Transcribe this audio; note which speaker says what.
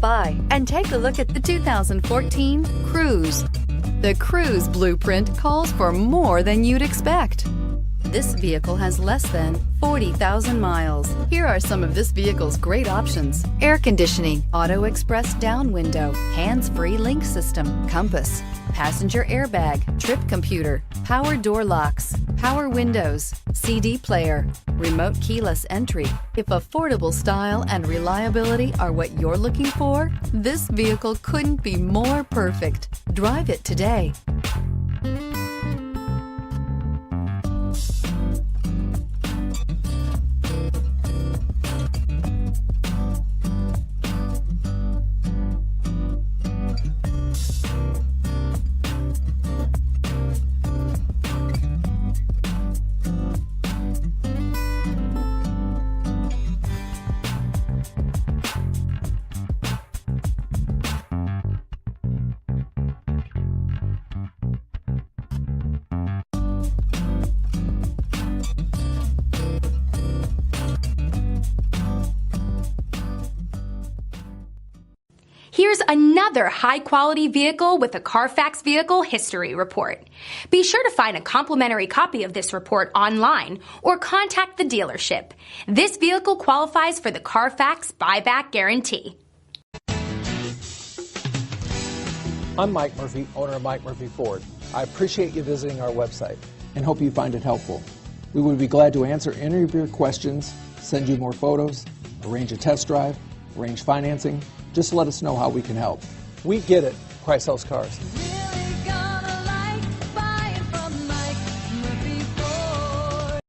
Speaker 1: by and take a look at the 2014 Cruze. The Cruze blueprint calls for more than you'd expect. This vehicle has less than 40,000 miles. Here are some of this vehicle's great options: air conditioning, auto express down window, hands-free link system, compass, passenger airbag, trip computer, power door locks, power windows, CD player, remote keyless entry. If affordable style and reliability are what you're looking for, this vehicle couldn't be more perfect. Drive it today.
Speaker 2: Here's another high-quality vehicle with a Carfax Vehicle History Report. Be sure to find a complimentary copy of this report online or contact the dealership. This vehicle qualifies for the Carfax Buyback Guarantee.
Speaker 3: I'm Mike Murphy, owner of Mike Murphy Ford. I appreciate you visiting our website and hope you find it helpful. We would be glad to answer any of your questions, send you more photos, arrange a test drive, arrange financing. Just let us know how we can help. We get it. Price House Cars.